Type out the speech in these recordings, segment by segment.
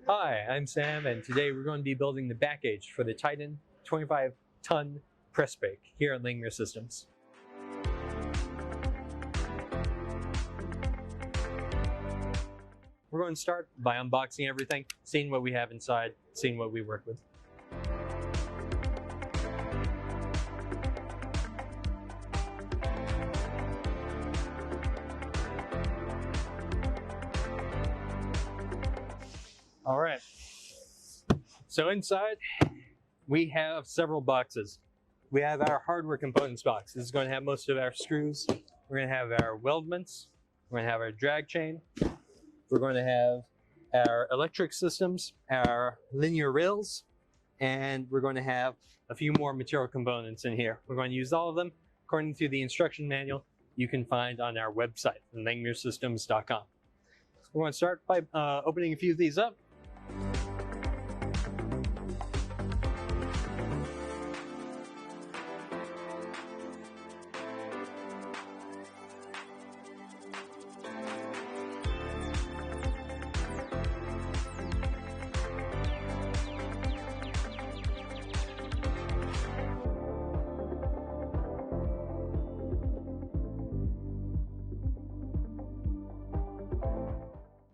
Hi, I'm Sam, and today we're going to be building the back gauge for the Titan 25-ton press brake here at Langmuir Systems. We're going to start by unboxing everything, seeing what we have inside, seeing what we work with. All right, so inside we have several boxes. We have our hardware components box. This is going to have most of our screws. We're going to have our weldments. We're going to have our drag chain. We're going to have our electric systems, our linear rails, and we're going to have a few more material components in here. We're going to use all of them according to the instruction manual you can find on our website, langmuirsystems.com. We're going to start by opening a few of these up.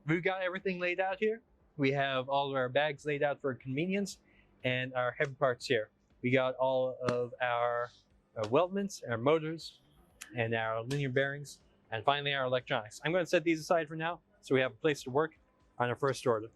We've got everything laid out here. We have all of our bags laid out for convenience and our heavy parts here. We got all of our weldments, our motors, and our linear bearings, and finally our electronics. I'm going to set these aside for now so we have a place to work on our first order.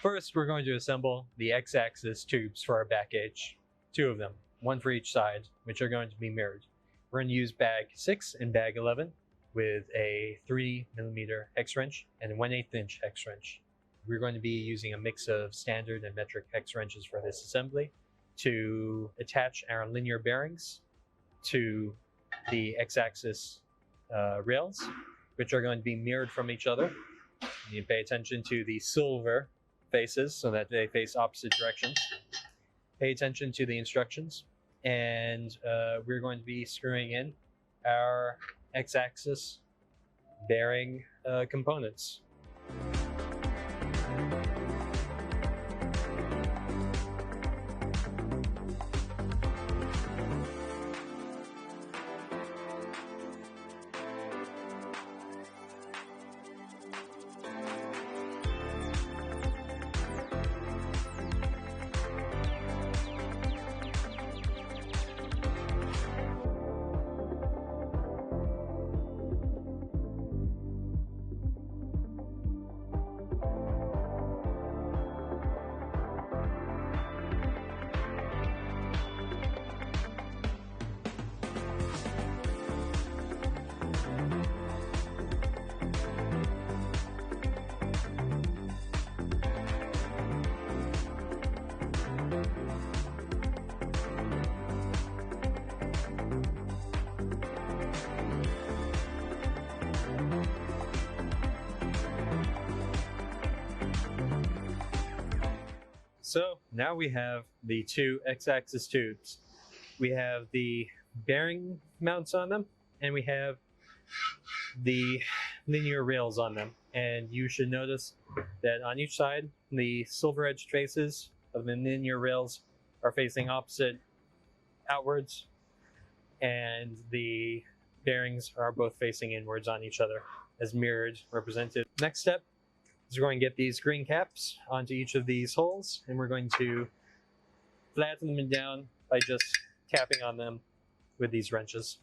First, we're going to assemble the X-axis tubes for our back gauge. Two of them, one for each side, which are going to be mirrored. We're going to use bag 6 and bag 11 with a 3mm hex wrench and a 1/8 inch hex wrench. We're going to be using a mix of standard and metric hex wrenches for this assembly to attach our linear bearings to the X-axis rails, which are going to be mirrored from each other. You pay attention to the silver faces so that they face opposite directions. Pay attention to the instructions, and we're going to be screwing in our X-axis bearing components. So now we have the two X-axis tubes. We have the bearing mounts on them, and we have the linear rails on them. And you should notice that on each side, the silver edged faces of the linear rails are facing opposite outwards, and the bearings are both facing inwards on each other as mirrored represented. Next step is we're going to get these green caps onto each of these holes, and we're going to flatten them down by just tapping on them with these wrenches.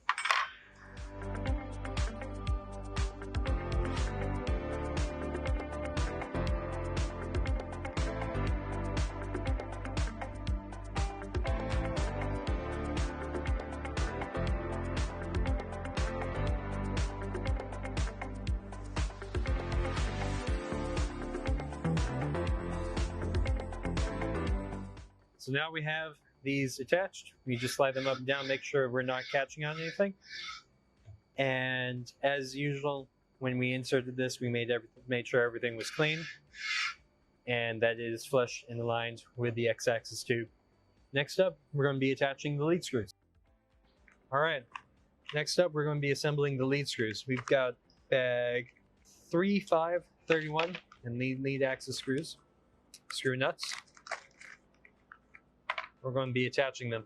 So now we have these attached. We just slide them up and down, make sure we're not catching on anything. And as usual, when we inserted this, we made sure everything was clean and that it is flush and aligned with the X-axis tube. Next up, we're going to be attaching the lead screws. All right, next up, we're going to be assembling the lead screws. We've got bag 3, 5, 31 and lead axis screws, screw nuts. We're going to be attaching them.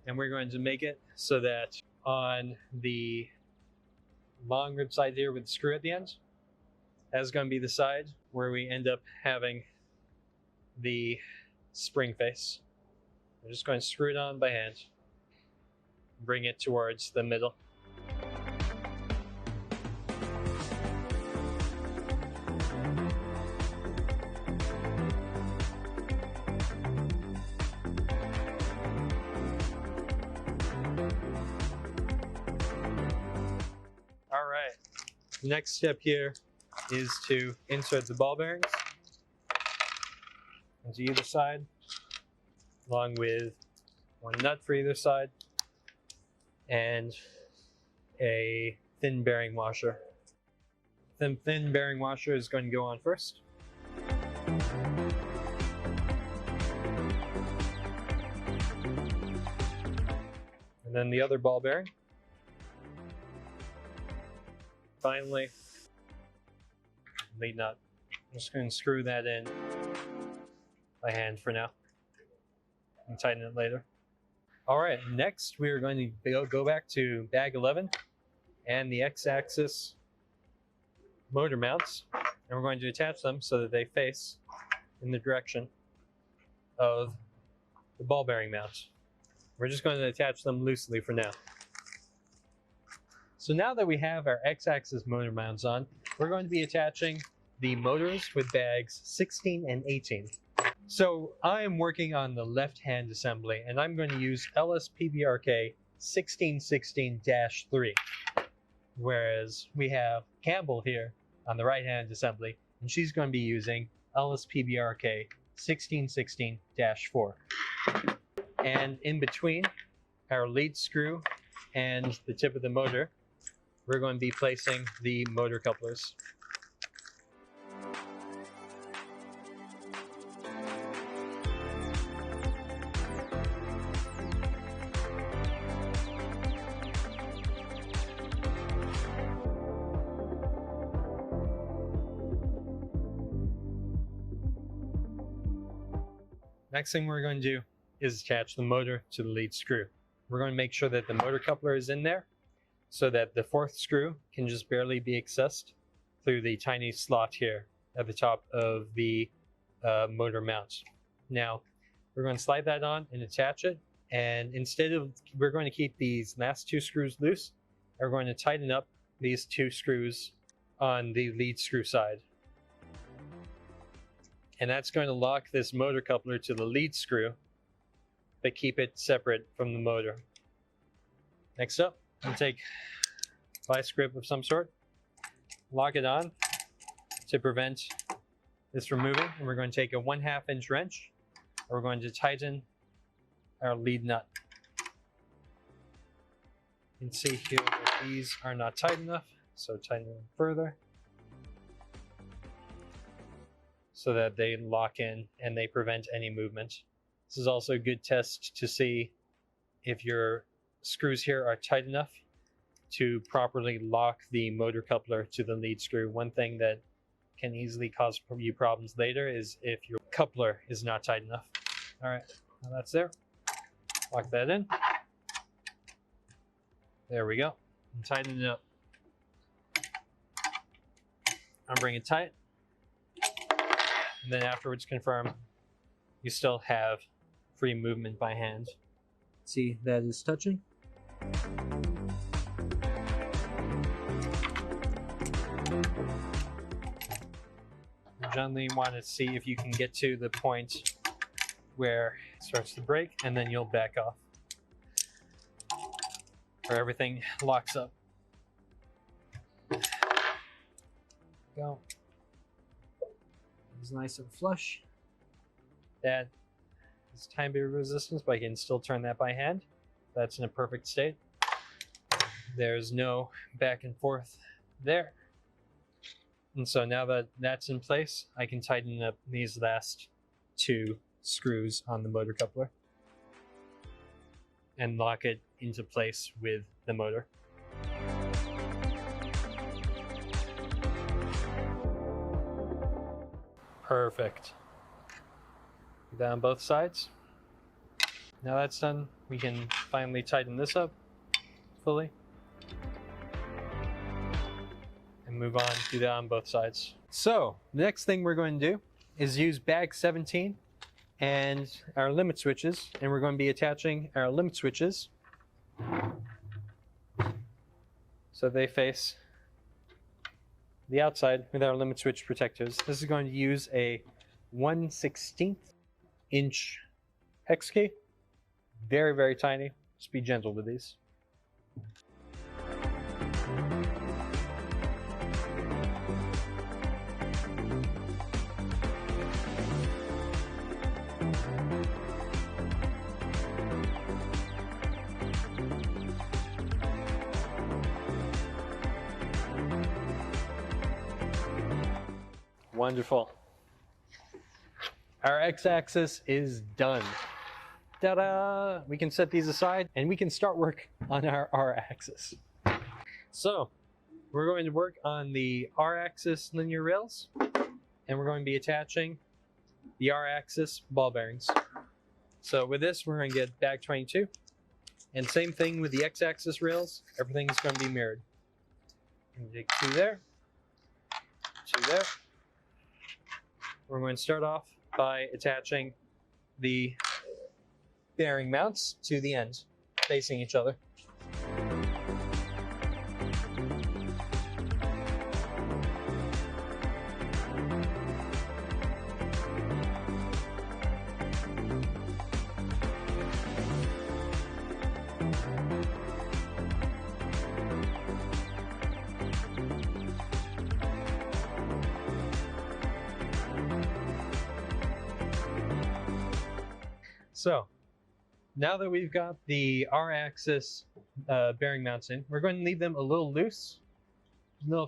And we're going to make it so that on the long rib side here with the screw at the end, that's going to be the side where we end up having the spring face. We're just going to screw it on by hand, bring it towards the middle. All right, next step here is to insert the ball bearings onto either side, along with one nut for either side and a thin bearing washer. The thin bearing washer is going to go on first. And then the other ball bearing. Finally, lead nut. I'm just going to screw that in by hand for now and tighten it later. All right, next we are going to go back to bag 11 and the X-axis motor mounts, and we're going to attach them so that they face in the direction of the ball bearing mount. We're just going to attach them loosely for now. So now that we have our X-axis motor mounts on, we're going to be attaching the motors with bags 16 and 18. So I am working on the left-hand assembly, and I'm going to use LSPBRK 1616-3, whereas we have Campbell here on the right-hand assembly, and she's going to be using LSPBRK 1616-4. And in between our lead screw and the tip of the motor, we're going to be placing the motor couplers. Next thing we're going to do is attach the motor to the lead screw. We're going to make sure that the motor coupler is in there so that the fourth screw can just barely be accessed through the tiny slot here at the top of the motor mount. Now, we're going to slide that on and attach it, and we're going to keep these last two screws loose, and we're going to tighten up these two screws on the lead screw side. And that's going to lock this motor coupler to the lead screw, but keep it separate from the motor. Next up, we'll take a vice grip of some sort, lock it on to prevent this from moving, and we're going to take a 1/2 inch wrench, and we're going to tighten our lead nut. You can see here that these are not tight enough, so tighten them further so that they lock in and they prevent any movement. This is also a good test to see if your screws here are tight enough to properly lock the motor coupler to the lead screw. One thing that can easily cause you problems later is if your coupler is not tight enough. All right, now that's there. Lock that in. There we go. And tighten it up. I'll bring it tight. And then afterwards confirm you still have free movement by hand. See, that is touching. You gently want to see if you can get to the point where it starts to break, and then you'll back off, where everything locks up. Go. is nice and flush. That is time bit resistance, but I can still turn that by hand. That's in a perfect state. There's no back and forth there. And so now that that's in place, I can tighten up these last two screws on the motor coupler and lock it into place with the motor. Perfect. Do that on both sides. Now that's done, we can finally tighten this up fully and move on, do that on both sides. So the next thing we're going to do is use bag 17 and our limit switches, and we're going to be attaching our limit switches so they face the outside with our limit switch protectors. This is going to use a 1/16 inch hex key. Very, very tiny. Just be gentle with these. Wonderful. Our x-axis is done. Ta-da! We can set these aside and we can start work on our r-axis. So we're going to work on the r-axis linear rails, and we're going to be attaching the r-axis ball bearings. So with this, we're going to get bag 22, and same thing with the x-axis rails. Everything is going to be mirrored. Take two there, two there. We're going to start off by attaching the bearing mounts to the end, facing each other. So now that we've got the R-axis bearing mounts in, we're going to leave them a little loose, a little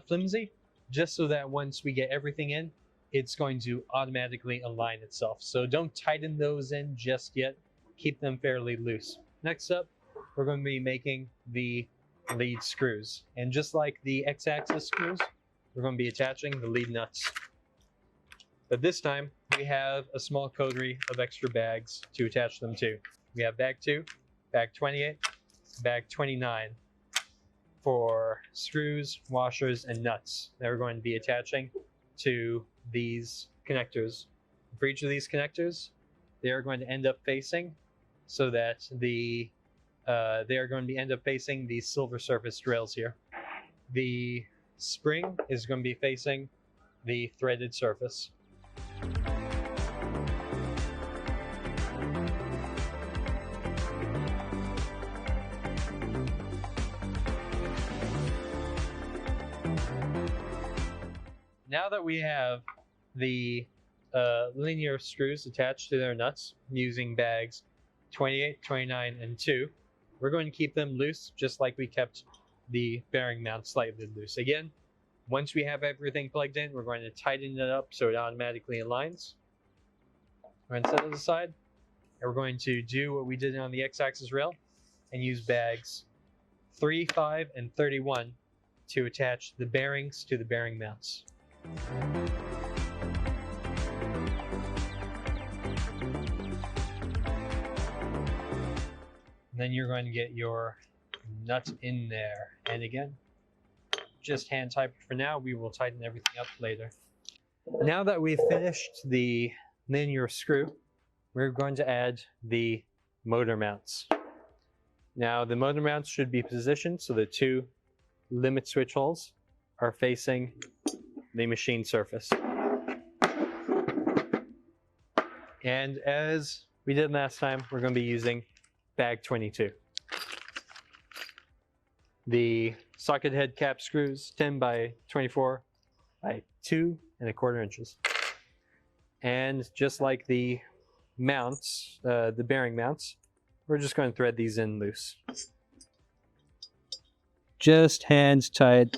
flimsy, just so that once we get everything in, it's going to automatically align itself. So don't tighten those in just yet. Keep them fairly loose. Next up, we're going to be making the lead screws. And just like the x-axis screws, we're going to be attaching the lead nuts. But this time, we have a small coterie of extra bags to attach them to. We have bag 2, bag 28, bag 29 for screws, washers, and nuts that we're going to be attaching to these connectors. For each of these connectors, they are going to end up facing so that they are going to end up facing the silver surfaced rails here. The spring is going to be facing the threaded surface. Now that we have the linear screws attached to their nuts using bags 28, 29, and 2, we're going to keep them loose just like we kept the bearing mount slightly loose. Again, once we have everything plugged in, we're going to tighten it up so it automatically aligns. We're going to set it aside, and we're going to do what we did on the x-axis rail and use bags 3, 5, and 31 to attach the bearings to the bearing mounts. And then you're going to get your nut in there. And again, just hand type it for now. We will tighten everything up later. Now that we've finished the linear screw, we're going to add the motor mounts. Now the motor mounts should be positioned so the two limit switch holes are facing the machine surface. And as we did last time, we're going to be using bag 22. The socket head cap screws 10 by 24 by 2 1/4 inches. And just like the mounts, the bearing mounts, we're just going to thread these in loose. Just hand tight.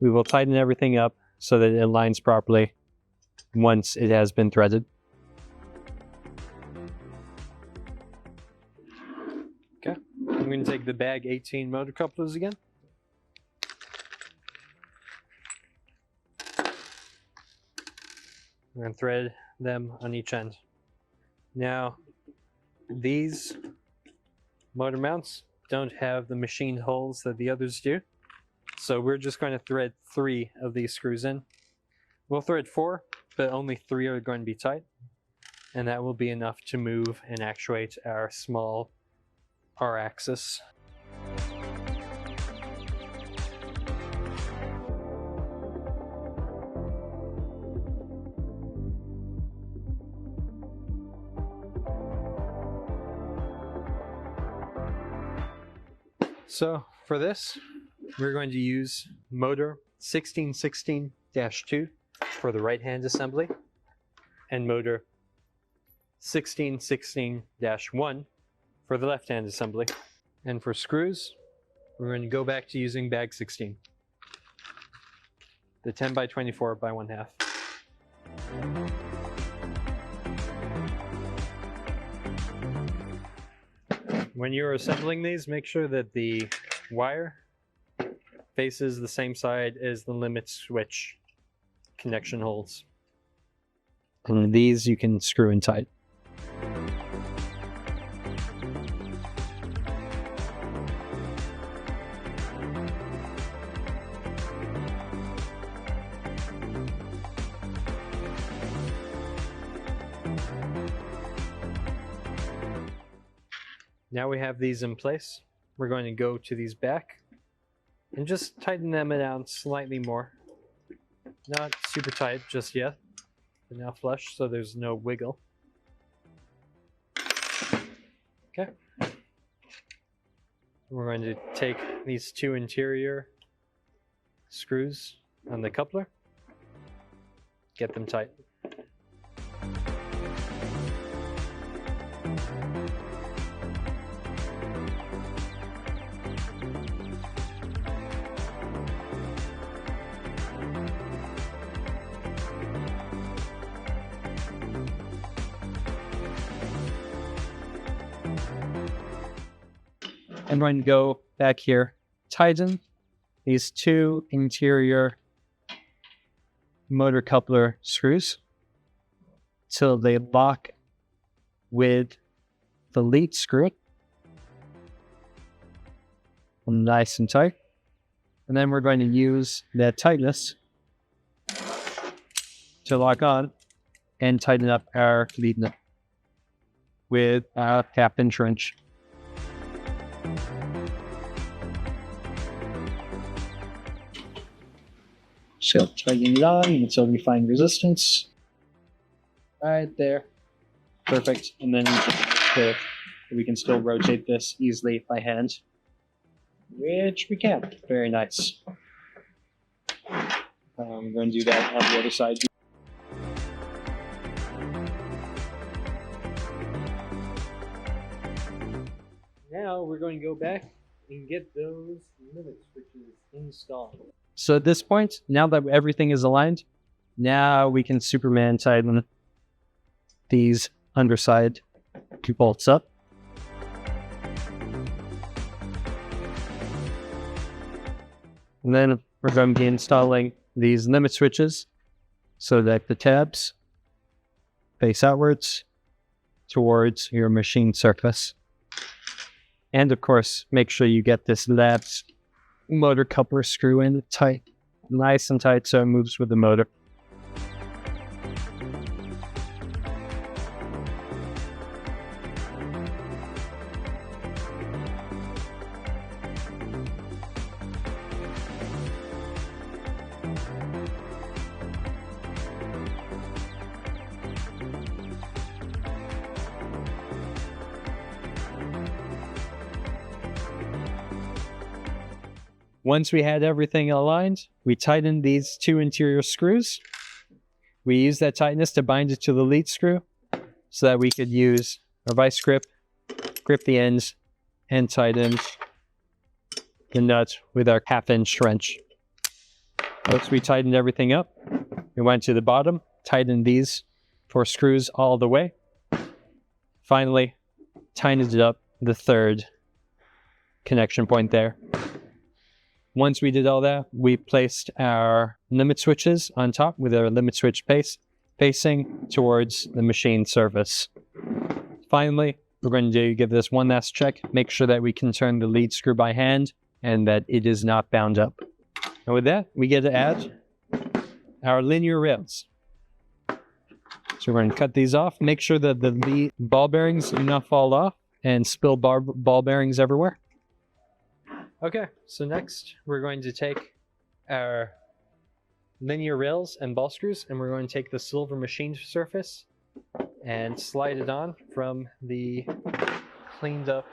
We will tighten everything up so that it aligns properly once it has been threaded. Okay, I'm going to take the bag 18 motor couplers again. I'm going to thread them on each end. Now, these motor mounts don't have the machined holes that the others do, so we're just going to thread 3 of these screws in. We'll thread 4, but only 3 are going to be tight, and that will be enough to move and actuate our small R-axis. So for this, we're going to use motor 1616-2 for the right-hand assembly and motor 1616-1 for the left-hand assembly. And for screws, we're going to go back to using bag 16, the 10 by 24 by 1/2. When you're assembling these, make sure that the wire faces the same side as the limit switch connection holes. And these you can screw in tight. Now we have these in place, we're going to go to these back and just tighten them down slightly more. Not super tight just yet, but now flush so there's no wiggle. Okay. We're going to take these 2 interior screws on the coupler, get them tight. I'm going to go back here, tighten these 2 interior motor coupler screws till they lock with the lead screw. Nice and tight. And then we're going to use that tightness to lock on and tighten up our lead nut with a 1/2-inch wrench. So tighten it on until we find resistance. Right there. Perfect. And then we can still rotate this easily by hand, which we can. Very nice. I'm going to do that on the other side. Now we're going to go back and get those limit switches installed. So at this point, now that everything is aligned, now we can Superman tighten these underside bolts up. And then we're going to be installing these limit switches so that the tabs face outwards towards your machine surface. And of course, make sure you get this last motor coupler screw in tight, nice and tight so it moves with the motor. Once we had everything aligned, we tightened these 2 interior screws. We use that tightness to bind it to the lead screw so that we could use our vice grip, grip the ends, and tighten the nut with our 1/2-inch wrench. Once we tightened everything up, we went to the bottom, tightened these 4 screws all the way. Finally, tightened up the 3rd connection point there. Once we did all that, we placed our limit switches on top with our limit switch facing towards the machine surface. Finally, we're going to give this one last check, make sure that we can turn the lead screw by hand and that it is not bound up. And with that, we get to add our linear rails. So we're going to cut these off, make sure that the lead ball bearings do not fall off and spill ball bearings everywhere. Okay, so next we're going to take our linear rails and ball screws, and we're going to take the silver machine surface and slide it on from the cleaned up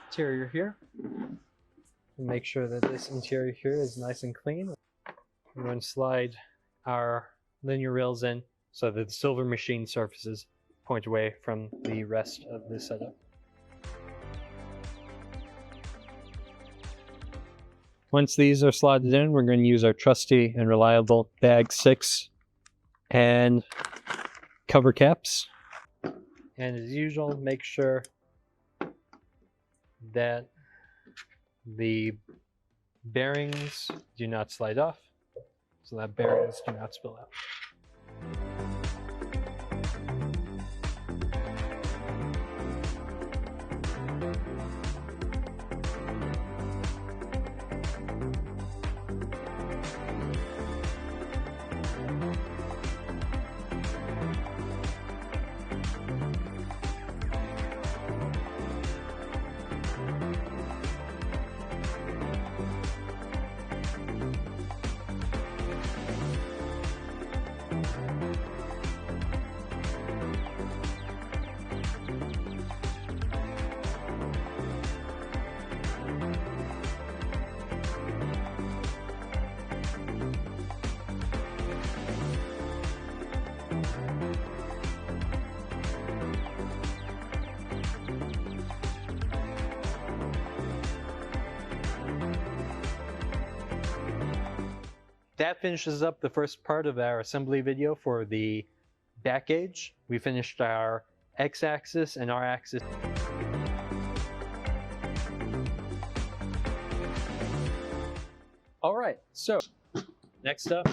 interior here. Make sure that this interior here is nice and clean. We're going to slide our linear rails in so that the silver machine surfaces point away from the rest of the setup. Once these are slotted in, we're going to use our trusty and reliable bag 6 and cover caps. And as usual, make sure that the bearings do not slide off, so that bearings do not spill out. That finishes up the first part of our assembly video for the back gauge. We finished our x-axis and r-axis. All right, so next up,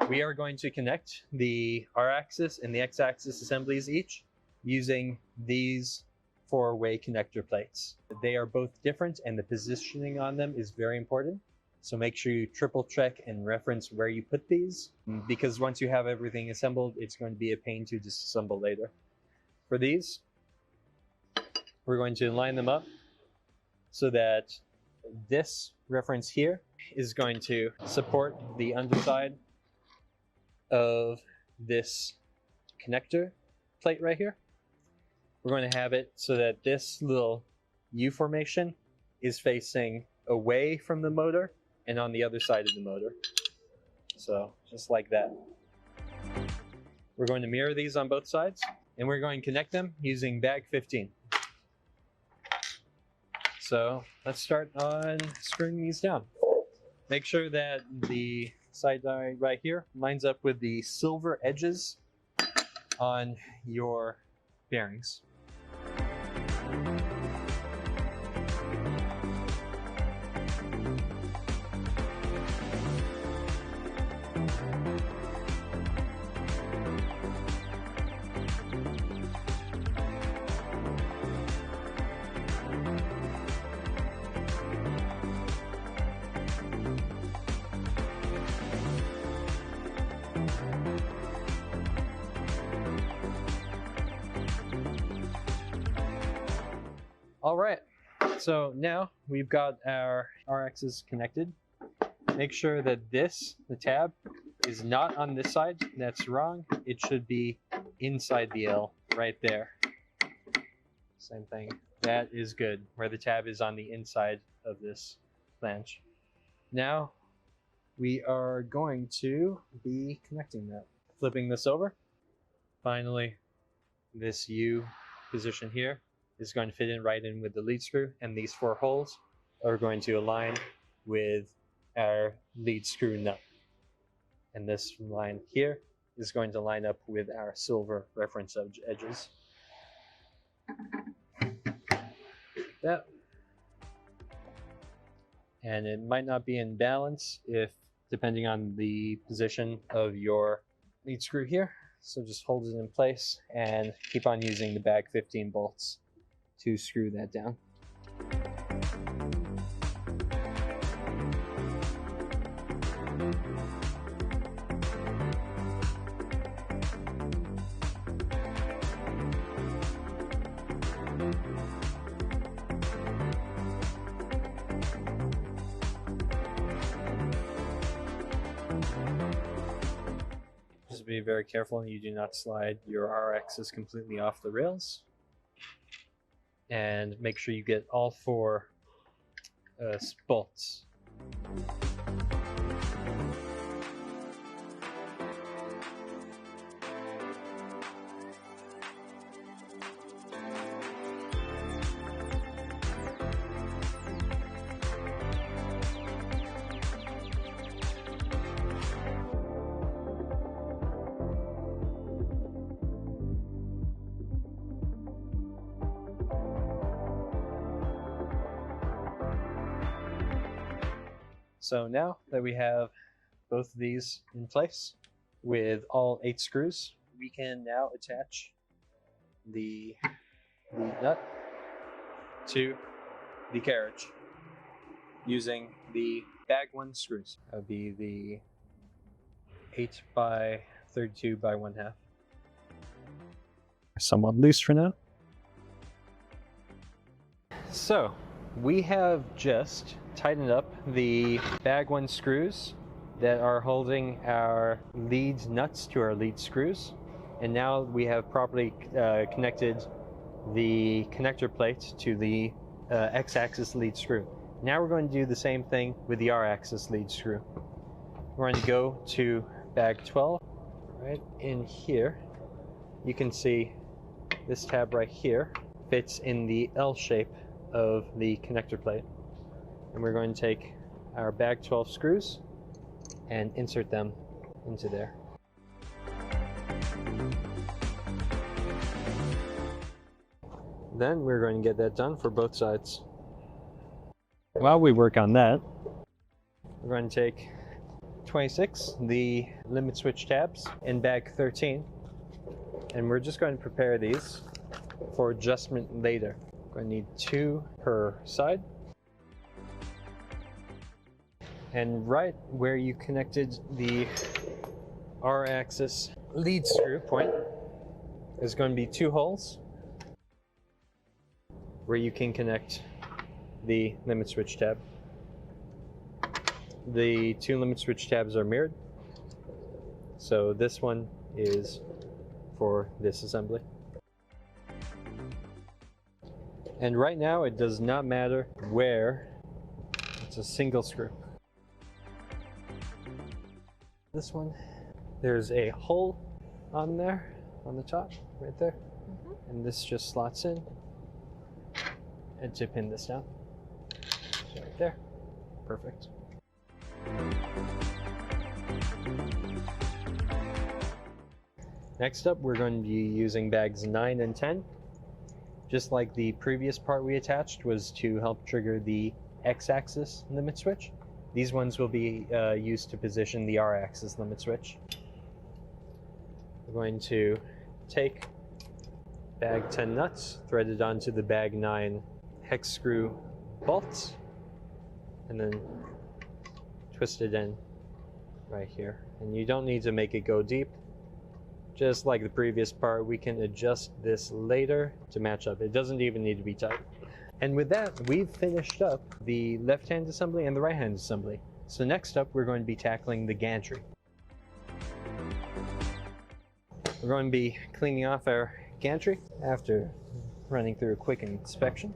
we are going to connect the r-axis and the x-axis assemblies each using these 4-way connector plates. They are both different and the positioning on them is very important. So make sure you triple check and reference where you put these, because once you have everything assembled, it's going to be a pain to disassemble later. For these, we're going to line them up so that this reference here is going to support the underside of this connector plate right here. We're going to have it so that this little U formation is facing away from the motor and on the other side of the motor. So just like that. We're going to mirror these on both sides, and we're going to connect them using bag 15. So let's start on screwing these down. Make sure that the side right here lines up with the silver edges on your bearings. All right, so now we've got our R-axis connected. Make sure that the tab, is not on this side. That's wrong. It should be inside the L, right there. Same thing. That is good, where the tab is on the inside of this flange. Now, we are going to be connecting that. Flipping this over. Finally, this U position here is going to fit in right in with the lead screw, and these 4 holes are going to align with our lead screw nut. And this line here is going to line up with our silver reference edges. That. And it might not be in balance if depending on the position of your lead screw here. So just hold it in place and keep on using the bag 15 bolts to screw that down. Just be very careful you do not slide your R-axis completely off the rails. And make sure you get all 4 bolts. So now that we have both of these in place with all 8 screws, we can now attach the nut to the carriage using the bag 1 screws. That would be the 8 by 32 by 1/2. Somewhat loose for now. So we have just tightened up the bag 1 screws that are holding our lead nuts to our lead screws. And now we have properly connected the connector plate to the X-axis lead screw. Now we're going to do the same thing with the R-axis lead screw. We're going to go to bag 12. Right in here, you can see this tab right here fits in the L shape of the connector plate. And we're going to take our bag 12 screws and insert them into there. Then we're going to get that done for both sides. While we work on that, we're going to take 26, the limit switch tabs, in bag 13, and we're just going to prepare these for adjustment later. We're going to need 2 per side. And right where you connected the R-axis lead screw point, there's going to be 2 holes where you can connect the limit switch tab. The 2 limit switch tabs are mirrored, so this one is for this assembly. And right now it does not matter where, it's a single screw. This one, there's a hole on there, on the top, right there. And this just slots in. And to pin this down. So right there. Perfect. Next up, we're going to be using bags 9 and 10. Just like the previous part we attached was to help trigger the X-axis limit switch. These ones will be used to position the R-axis limit switch. We're going to take bag 10 nuts, threaded onto the bag 9 hex screw bolts, and then twist it in right here. And you don't need to make it go deep. Just like the previous part, we can adjust this later to match up. It doesn't even need to be tight. And with that, we've finished up the left-hand assembly and the right-hand assembly. So next up, we're going to be tackling the gantry. We're going to be cleaning off our gantry after running through a quick inspection.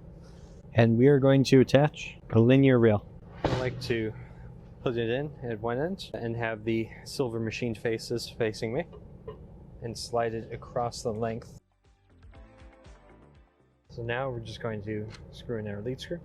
And we are going to attach a linear rail. I like to put it in at one end and have the silver machined faces facing me and slide it across the length. So now we're just going to screw in our lead screw.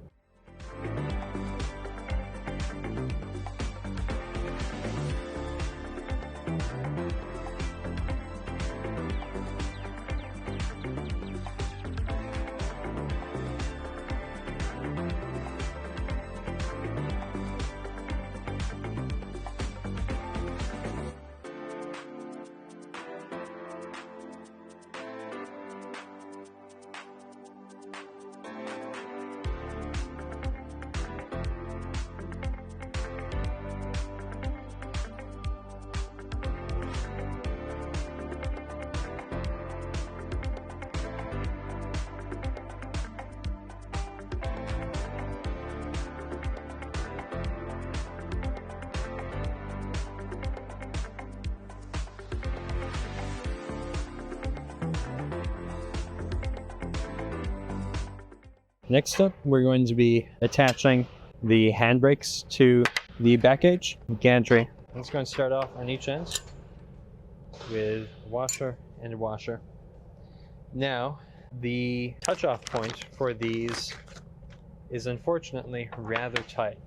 Next up, we're going to be attaching the handbrakes to the back gauge gantry. I'm just going to start off on each end with a washer and a washer. Now, the touch-off point for these is unfortunately rather tight.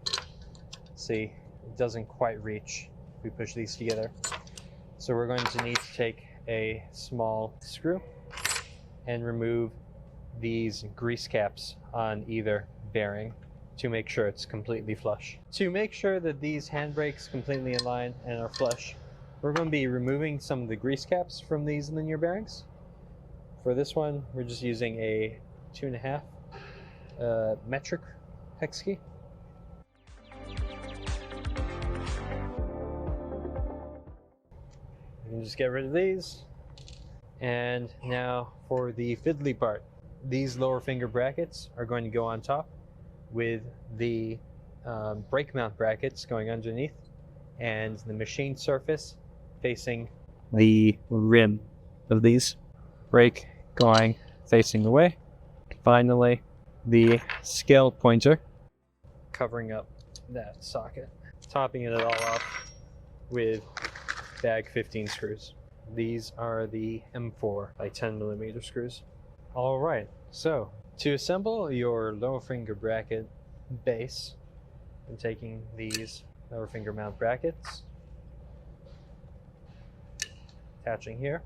See, it doesn't quite reach if we push these together. So we're going to need to take a small screw and remove these grease caps on either bearing to make sure it's completely flush. To make sure that these handbrakes completely align and are flush, we're going to be removing some of the grease caps from these linear bearings. For this one, we're just using a 2.5 metric hex key. You can just get rid of these. And now for the fiddly part. These lower finger brackets are going to go on top with the brake mount brackets going underneath and the machine surface facing the rim of these. Brake going facing away. Finally, the scale pointer covering up that socket. Topping it all off with bag 15 screws. These are the M4 by 10mm screws. Alright, so to assemble your lower finger bracket base, I'm taking these lower finger mount brackets, attaching here,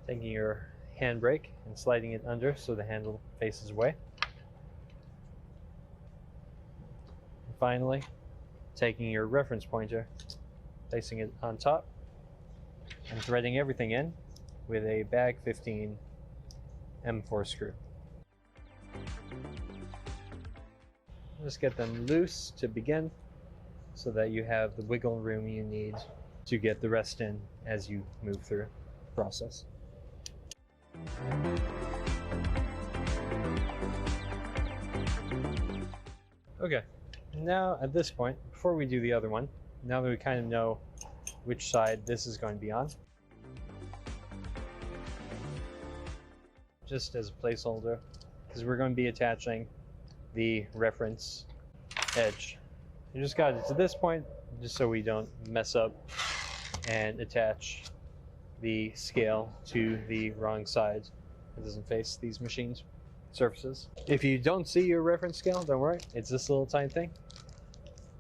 taking your handbrake and sliding it under so the handle faces away. And finally, taking your reference pointer, placing it on top, and threading everything in with a bag 15 M4 screw. Just get them loose to begin so that you have the wiggle room you need to get the rest in as you move through the process. Okay, now at this point, before we do the other one, now that we kind of know which side this is going to be on, just as a placeholder, because we're going to be attaching the reference edge. You just got it to this point, just so we don't mess up and attach the scale to the wrong side. It doesn't face these machined surfaces. If you don't see your reference scale, don't worry, it's this little tiny thing.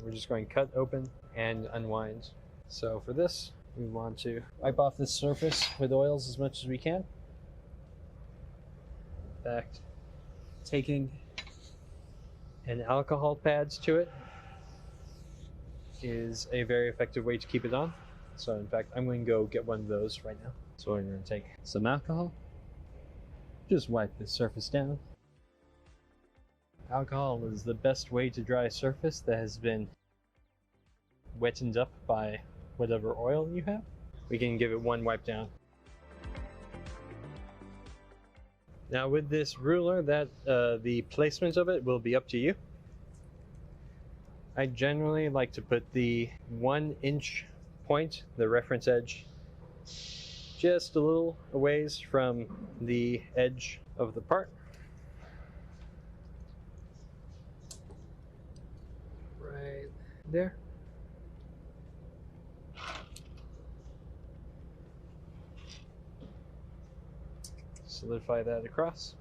We're just going to cut open and unwind. So for this, we want to wipe off this surface with oils as much as we can. In fact, taking an alcohol pads to it is a very effective way to keep it on. So in fact, I'm going to go get one of those right now. So we're going to take some alcohol, just wipe the surface down. Alcohol is the best way to dry a surface that has been wetted up by whatever oil you have. We can give it one wipe down. Now with this ruler, the placement of it will be up to you. I generally like to put the 1 inch point, the reference edge, just a little a ways from the edge of the part. Right there. Solidify that across.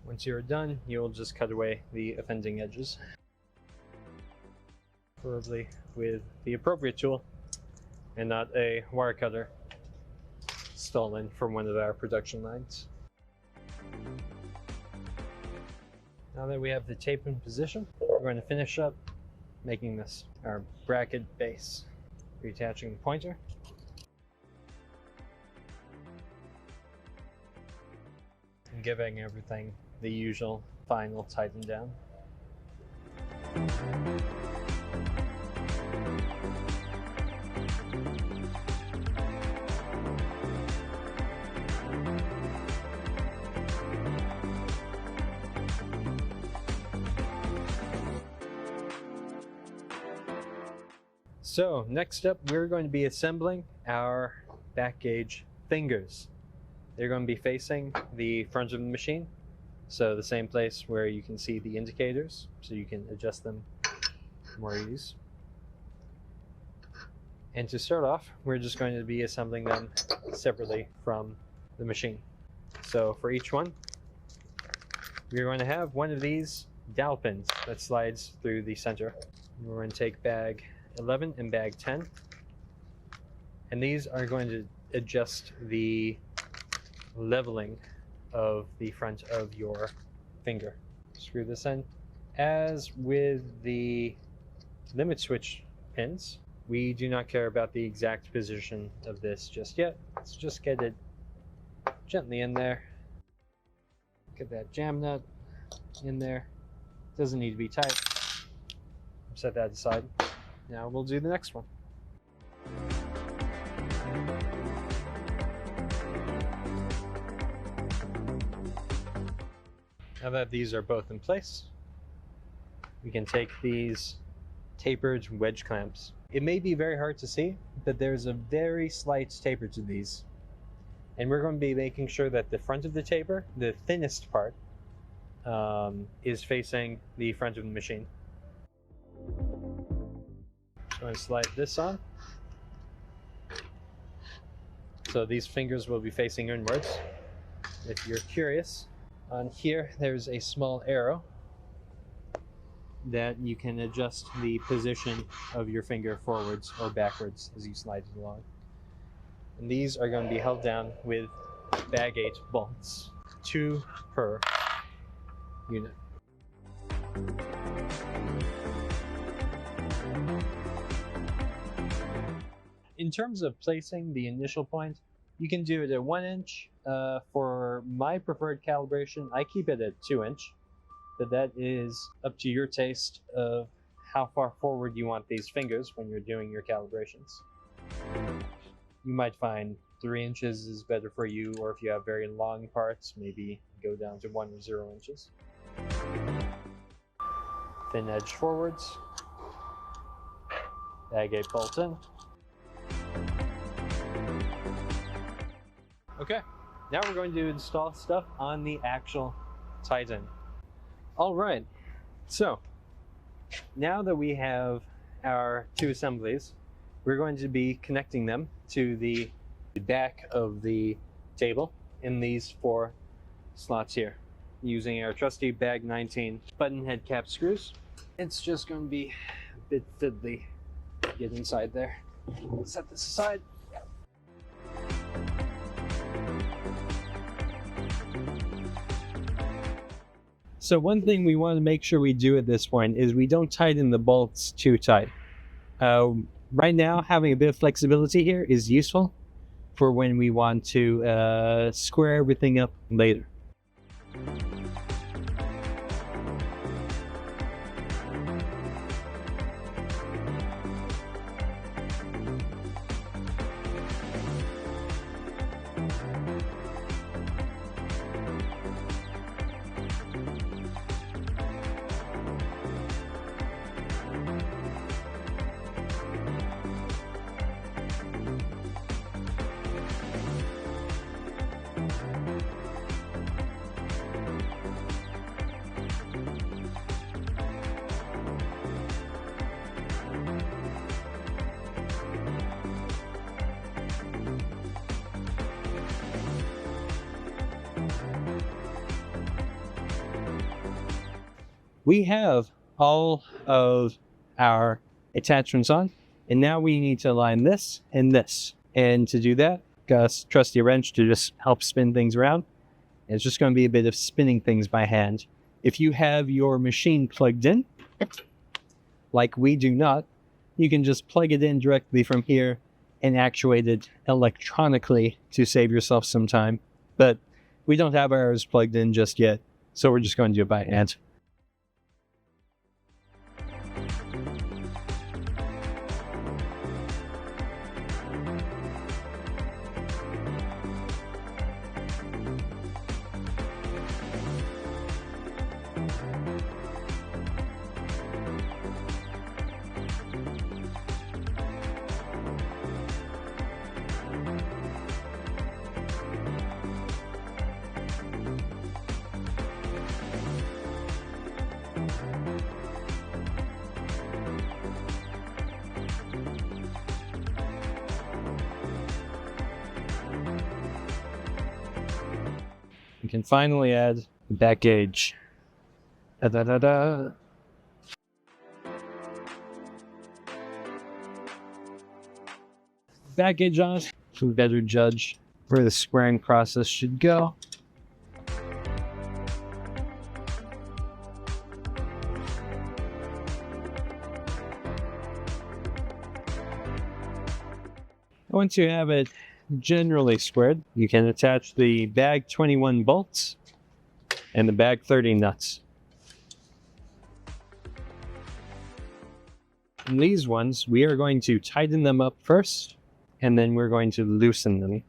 Once you're done, you'll just cut away the offending edges, preferably with the appropriate tool and not a wire cutter stolen from one of our production lines. Now that we have the tape in position, we're going to finish up making this our bracket base. Reattaching the pointer. And giving everything the usual final tighten down. So next up, we're going to be assembling our back gauge fingers. They're going to be facing the front of the machine, so the same place where you can see the indicators, so you can adjust them more ease. And to start off, we're just going to be assembling them separately from the machine. So for each one, we're going to have one of these dowel pins that slides through the center. We're going to take bag 11 and bag 10, and these are going to adjust the leveling of the front of your finger. Screw this in. As with the limit switch pins, we do not care about the exact position of this just yet. Let's just get it gently in there. Get that jam nut in there. Doesn't need to be tight. Set that aside. Now we'll do the next one. Now that these are both in place, we can take these tapered wedge clamps. It may be very hard to see, but there's a very slight taper to these. And we're going to be making sure that the front of the taper, the thinnest part, is facing the front of the machine. I'm going to slide this on. So these fingers will be facing inwards. If you're curious, on here there's a small arrow that you can adjust the position of your finger forwards or backwards as you slide it along. And these are going to be held down with bag 8 bolts, 2 per unit. In terms of placing the initial point, you can do it at 1 inch. For my preferred calibration, I keep it at 2 inch, but that is up to your taste of how far forward you want these fingers when you're doing your calibrations. You might find 3 inches is better for you, or if you have very long parts, maybe go down to 1 or 0 inches. Thin edge forwards, bag 8 bolt in. Okay, now we're going to install stuff on the actual Titan. All right, so now that we have our 2 assemblies, we're going to be connecting them to the back of the table in these 4 slots here, using our trusty bag 19 button head cap screws. It's just going to be a bit fiddly to get inside there. Set this aside. So one thing we want to make sure we do at this point is we don't tighten the bolts too tight. Right now, having a bit of flexibility here is useful for when we want to square everything up later. We have all of our attachments on, and now we need to align this and this. And to do that, got a trusty wrench to just help spin things around. And it's just going to be a bit of spinning things by hand. If you have your machine plugged in, like we do not, you can just plug it in directly from here and actuate it electronically to save yourself some time. But we don't have ours plugged in just yet, so we're just going to do it by hand. We can finally add the back gauge. Da-da-da-da. Back gauge on it, so we better judge where the squaring process should go. Once you have it generally squared, you can attach the bag 21 bolts and the bag 30 nuts. And these ones, we are going to tighten them up first, and then we're going to loosen them.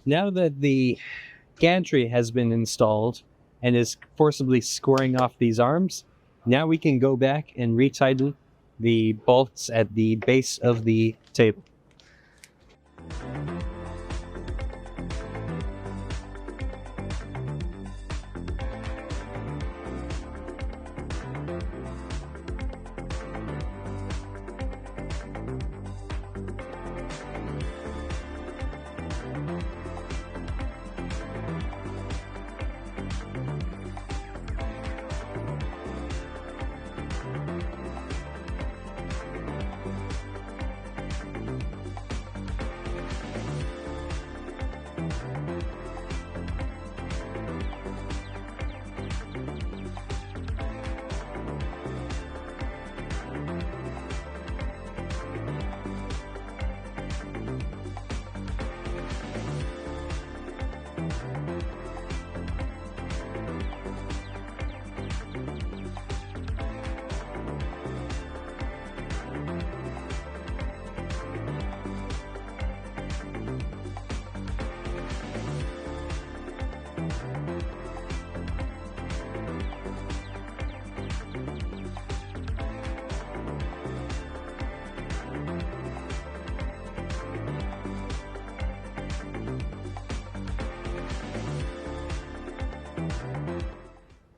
Now that the gantry has been installed and is forcibly scoring off these arms, now we can go back and retighten the bolts at the base of the table.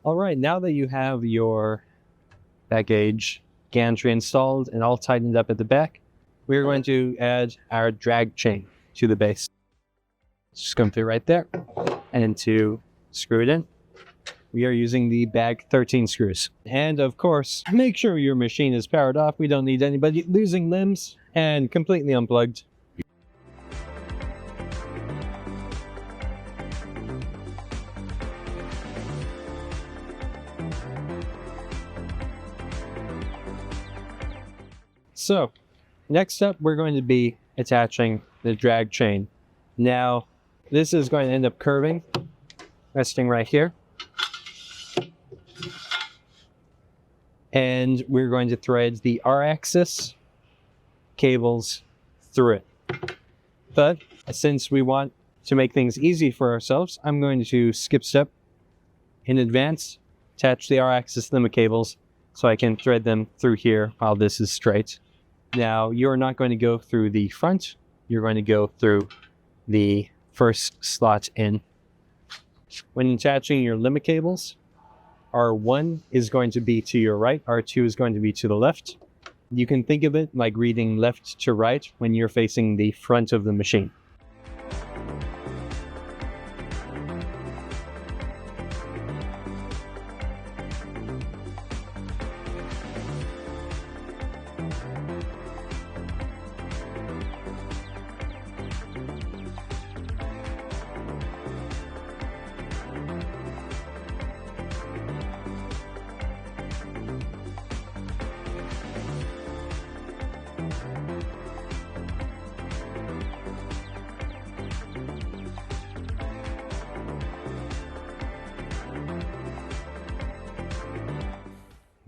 All right, now that you have your back gauge gantry installed and all tightened up at the back, we're going to add our drag chain to the base. Just going to fit right there. And to screw it in, we are using the bag 13 screws. And of course, make sure your machine is powered off. We don't need anybody losing limbs and completely unplugged. So, next up, we're going to be attaching the drag chain. Now, this is going to end up curving, resting right here. And we're going to thread the R-axis cables through it. But since we want to make things easy for ourselves, I'm going to skip step in advance, attach the R-axis limit cables so I can thread them through here while this is straight. Now, you're not going to go through the front, you're going to go through the first slot in. When attaching your limit cables, R1 is going to be to your right, R2 is going to be to the left. You can think of it like reading left to right when you're facing the front of the machine.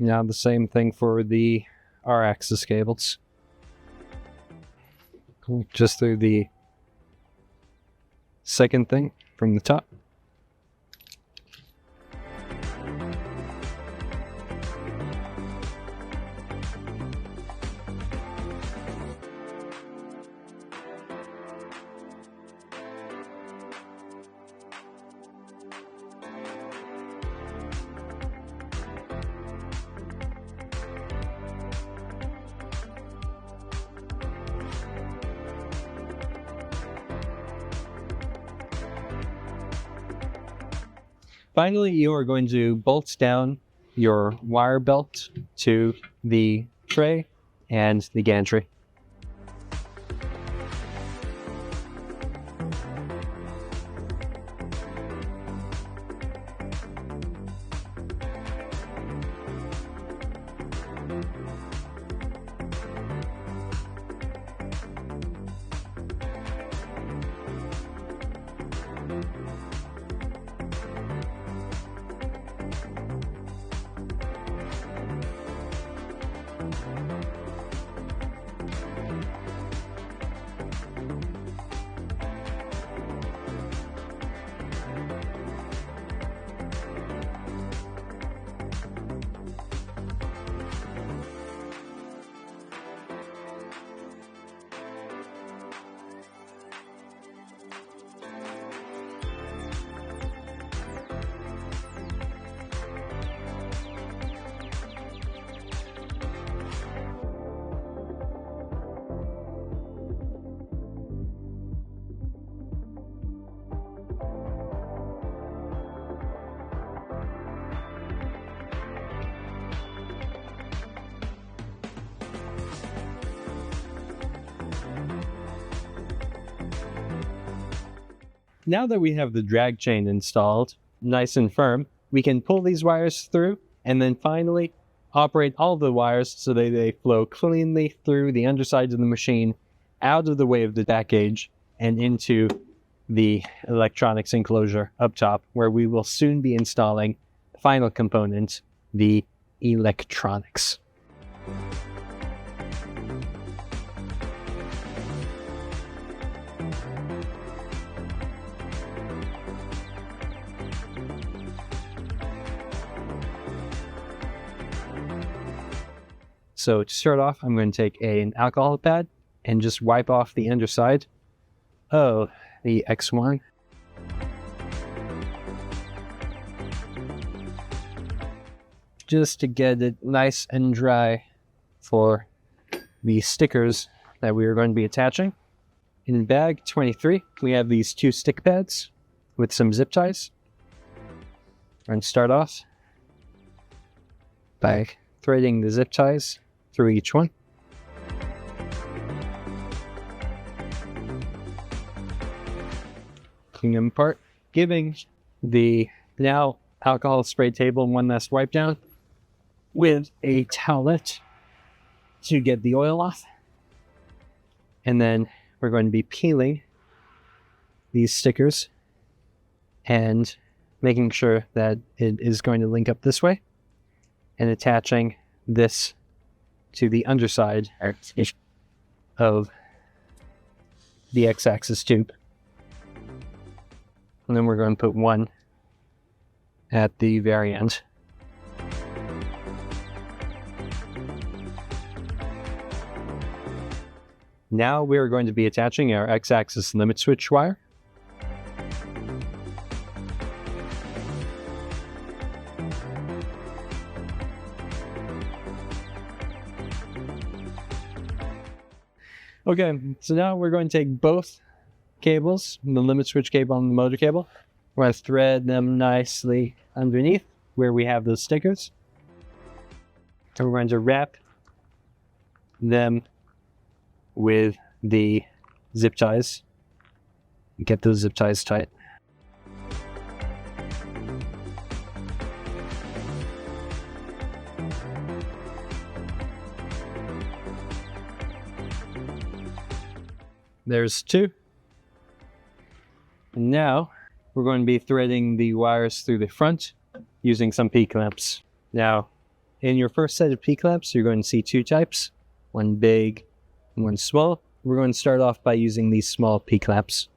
Now the same thing for the R-axis cables. Just through the second thing from the top. Finally, you are going to bolt down your wire belt to the tray and the gantry. Now that we have the drag chain installed, nice and firm, we can pull these wires through and then finally operate all the wires so that they flow cleanly through the undersides of the machine, out of the way of the back gauge, and into the electronics enclosure up top, where we will soon be installing the final component, the electronics. So to start off, I'm going to take an alcohol pad and just wipe off the underside of the X1. Just to get it nice and dry for the stickers that we are going to be attaching. In bag 23, we have these 2 stick pads with some zip ties. We're going to start off by threading the zip ties through each one. Pulling them apart, giving the now alcohol spray table one last wipe down with a towelette to get the oil off, and then we're going to be peeling these stickers and making sure that it is going to link up this way and attaching this to the underside of the X-axis tube. And then we're going to put one at the very end. Now we're going to be attaching our X-axis limit switch wire. Okay, so now we're going to take both cables, the limit switch cable and the motor cable. We're going to thread them nicely underneath where we have those stickers. And we're going to wrap them with the zip ties. Get those zip ties tight. There's two. And now we're going to be threading the wires through the front using some P-clamps. Now, in your first set of P-clamps, you're going to see two types, one big and one small. We're going to start off by using these small P-clamps.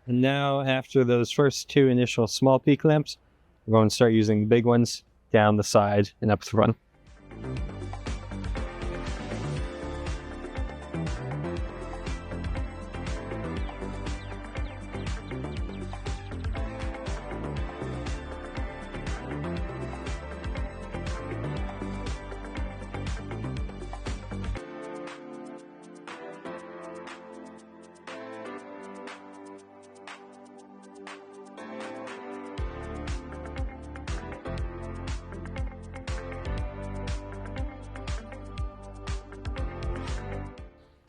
And now, after those first two initial small P-clamps, we're going to start using the big ones down the side and up the front.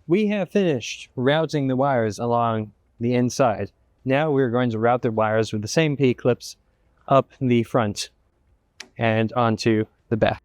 We have finished routing the wires along the inside. Now we're going to route the wires with the same P-clips up the front and onto the back.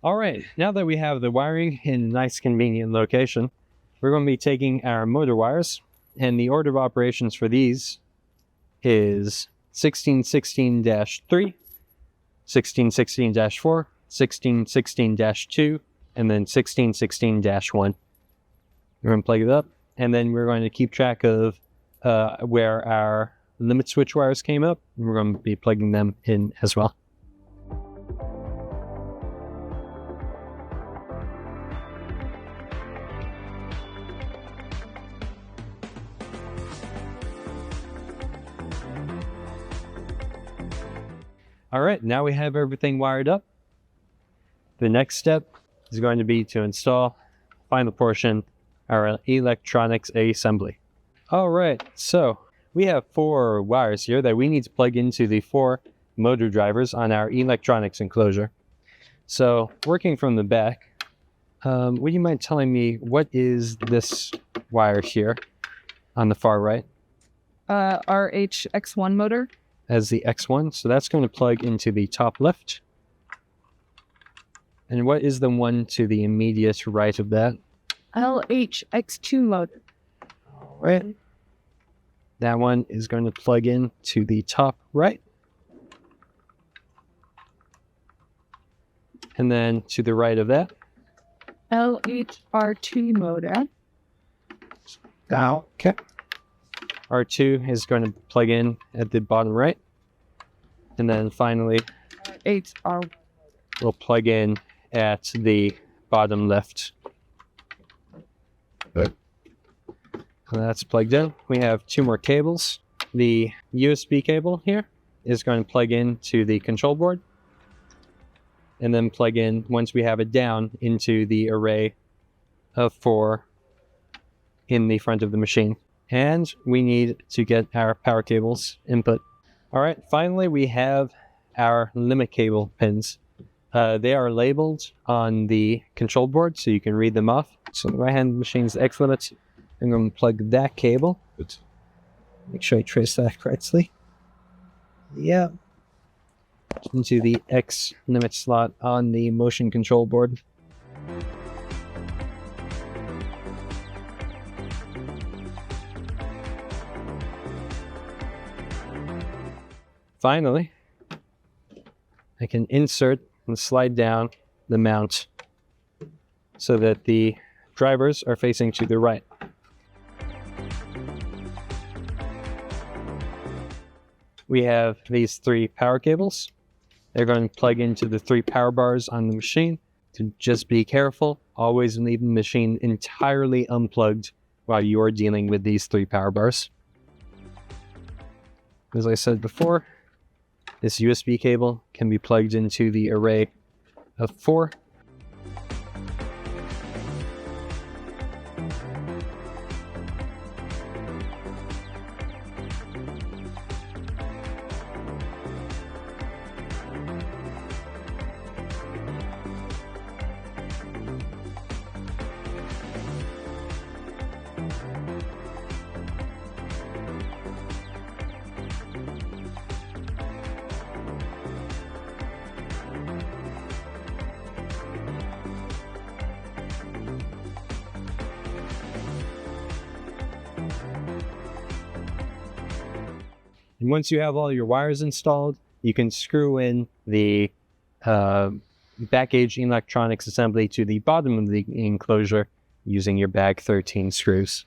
All right, now that we have the wiring in a nice convenient location, we're going to be taking our motor wires, and the order of operations for these is 1616-3, 1616-4, 1616-2, and then 1616-1. We're going to plug it up, and then we're going to keep track of where our limit switch wires came up, and we're going to be plugging them in as well. All right, now we have everything wired up. The next step is going to be to install the final portion, our electronics assembly. All right, so we have 4 wires here that we need to plug into the 4 motor drivers on our electronics enclosure. So working from the back, would you mind telling me what is this wire here on the far right? RH-X1 motor. As the X1, so that's going to plug into the top left. And what is the one to the immediate right of that? LH-X2 motor. All right. That one is going to plug in to the top right. And then to the right of that, LH-R2 motor. Okay. R2 is going to plug in at the bottom right. And then finally, X+R. will plug in at the bottom left. So that's plugged in. We have 2 more cables. The USB cable here is going to plug into the control board and then plug in, once we have it down, into the array of 4 in the front of the machine. And we need to get our power cables input. All right, finally we have our limit cable pins. They are labeled on the control board so you can read them off. So the right hand machine's X limit. I'm going to plug that cable. Make sure I trace that correctly. Yeah. Into the X limit slot on the motion control board. Finally, I can insert and slide down the mount so that the drivers are facing to the right. We have these 3 power cables. They're going to plug into the 3 power bars on the machine. To just be careful, always leave the machine entirely unplugged while you're dealing with these 3 power bars. As I said before, this USB cable can be plugged into the array of 4. And once you have all your wires installed, you can screw in the Backgauge electronics assembly to the bottom of the enclosure using your bag 13 screws.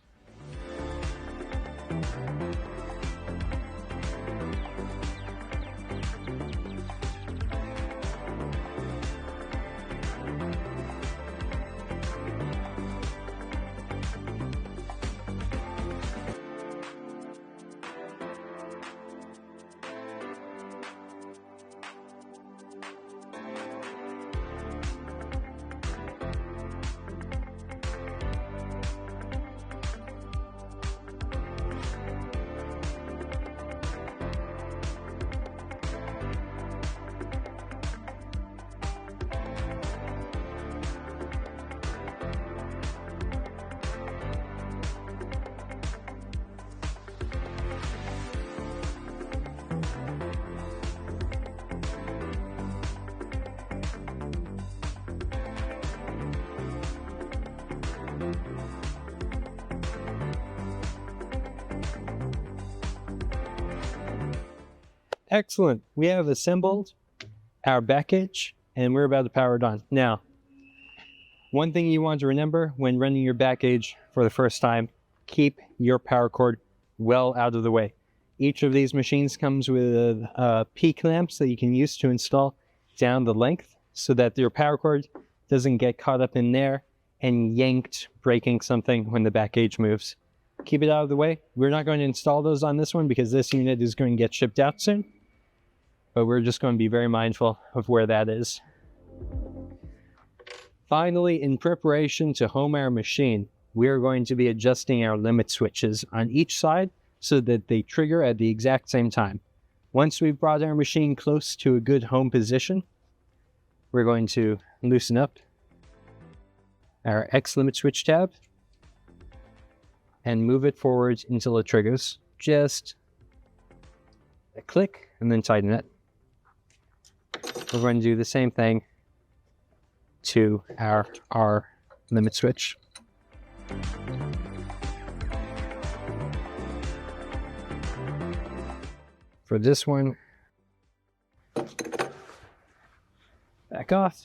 Excellent. We have assembled our back gauge and we're about to power it on. Now, one thing you want to remember when running your back gauge for the first time, keep your power cord well out of the way. Each of these machines comes with P-clamps that you can use to install down the length so that your power cord doesn't get caught up in there and yanked, breaking something when the back gauge moves. Keep it out of the way. We're not going to install those on this one because this unit is going to get shipped out soon. But we're just going to be very mindful of where that is. Finally, in preparation to home our machine, we are going to be adjusting our limit switches on each side so that they trigger at the exact same time. Once we've brought our machine close to a good home position, we're going to loosen up our X limit switch tab and move it forward until it triggers. Just a click and then tighten it. We're going to do the same thing to our R limit switch. For this one, back off.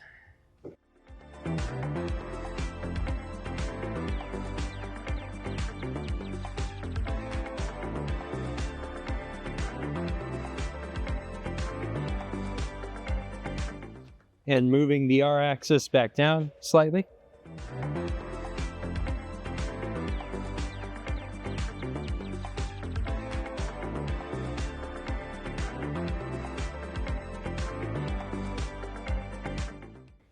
and moving the R-axis back down slightly.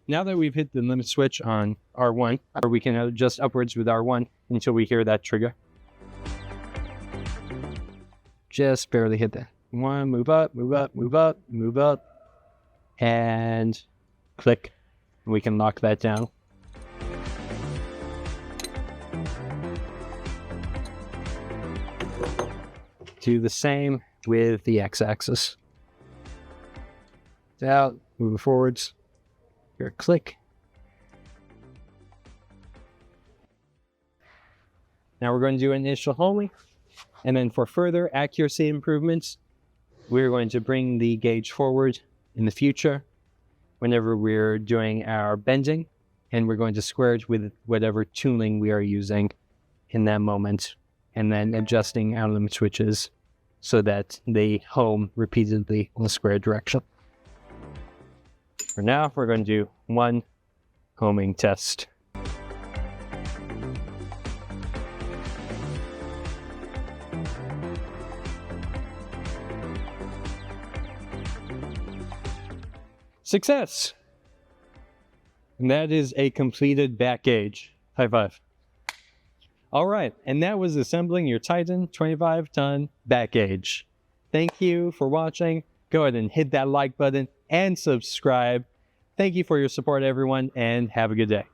Now that we've hit the limit switch on R1, or we can adjust upwards with R1 until we hear that trigger. Just barely hit that. One, move up, move up, move up, move up, and click. We can lock that down. Do the same with the x-axis. Out, move forwards. Here, click. Now we're going to do initial homing, and then for further accuracy improvements, we're going to bring the gauge forward in the future whenever we're doing our bending, and we're going to square it with whatever tooling we are using in that moment, and then adjusting our limit switches so that they home repeatedly in the square direction. For now, we're going to do one homing test. Success! And that is a completed back gauge. High five. All right, and that was assembling your Titan 25-ton back gauge. Thank you for watching. Go ahead and hit that like button and subscribe. Thank you for your support, everyone, and have a good day.